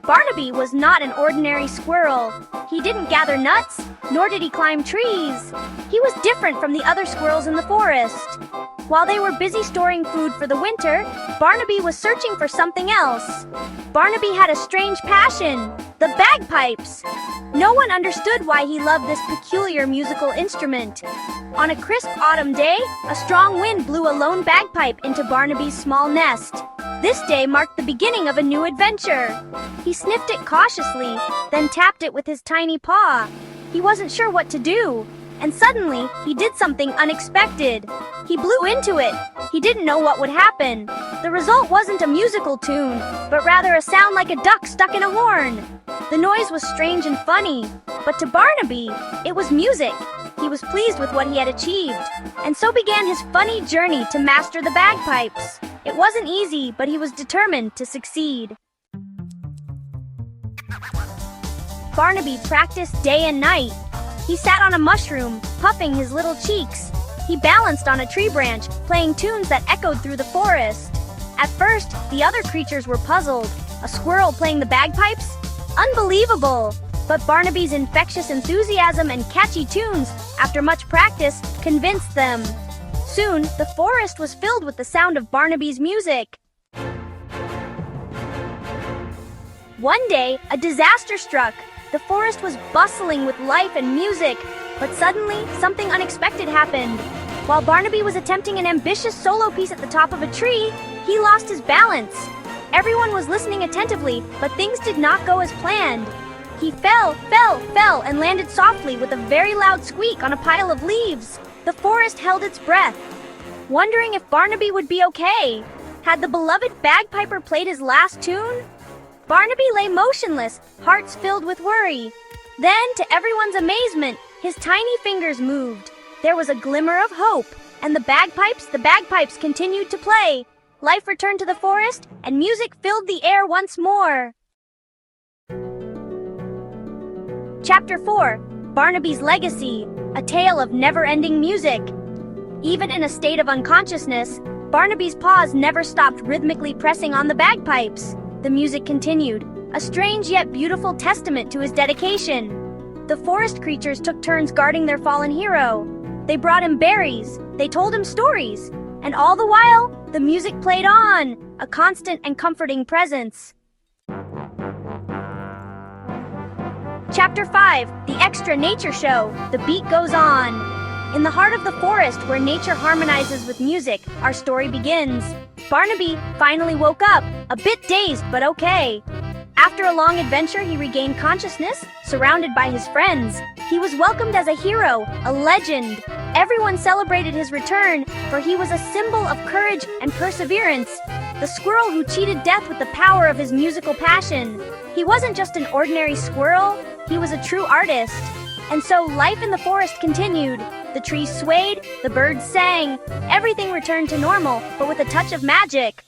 Barnaby was not an ordinary squirrel. He didn't gather nuts, nor did he climb trees. He was different from the other squirrels in the forest. While they were busy storing food for the winter, Barnaby was searching for something else. Barnaby had a strange passion, the bagpipes. No one understood why he loved this peculiar musical instrument. On a crisp autumn day, a strong wind blew a lone bagpipe into Barnaby's small nest. This day marked the beginning of a new adventure. He sniffed it cautiously, then tapped it with his tiny paw. He wasn't sure what to do, and suddenly he did something unexpected. He blew into it. He didn't know what would happen. The result wasn't a musical tune, but rather a sound like a duck stuck in a horn. The noise was strange and funny, but to Barnaby, it was music. He was pleased with what he had achieved, and so began his funny journey to master the bagpipes. It wasn't easy, but he was determined to succeed. Barnaby practiced day and night. He sat on a mushroom, puffing his little cheeks. He balanced on a tree branch, playing tunes that echoed through the forest. At first, the other creatures were puzzled. A squirrel playing the bagpipes? Unbelievable! But Barnaby's infectious enthusiasm and catchy tunes, after much practice, convinced them. Soon, the forest was filled with the sound of Barnaby's music. One day, a disaster struck. The forest was bustling with life and music, but suddenly, something unexpected happened. While Barnaby was attempting an ambitious solo piece at the top of a tree, he lost his balance. Everyone was listening attentively, but things did not go as planned. He fell, and landed softly with a very loud squeak on a pile of leaves. The forest held its breath, wondering if Barnaby would be okay. Had the beloved bagpiper played his last tune? Barnaby lay motionless, hearts filled with worry. Then, to everyone's amazement, his tiny fingers moved. There was a glimmer of hope, and the bagpipes continued to play. Life returned to the forest, and music filled the air once more. Chapter 4: Barnaby's Legacy, a tale of never-ending music. Even in a state of unconsciousness, Barnaby's paws never stopped rhythmically pressing on the bagpipes. The music continued, a strange yet beautiful testament to his dedication. The forest creatures took turns guarding their fallen hero. They brought him berries, they told him stories, and all the while, the music played on, a constant and comforting presence. Chapter 5: The Extra Nature Show, The Beat Goes On. In the heart of the forest where nature harmonizes with music, our story begins. Barnaby finally woke up, a bit dazed but okay. After a long adventure, he regained consciousness, surrounded by his friends. He was welcomed as a hero, a legend. Everyone celebrated his return, for he was a symbol of courage and perseverance. The squirrel who cheated death with the power of his musical passion. He wasn't just an ordinary squirrel, he was a true artist. And so life in the forest continued. The trees swayed, the birds sang. Everything returned to normal, but with a touch of magic.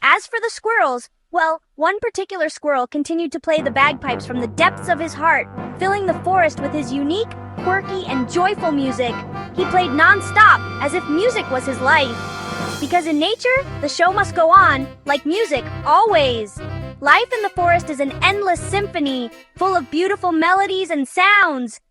As for the squirrels, well, one particular squirrel continued to play the bagpipes from the depths of his heart, filling the forest with his unique, quirky, and joyful music. He played non-stop, as if music was his life. Because in nature, the show must go on, like music, always. Life in the forest is an endless symphony, full of beautiful melodies and sounds.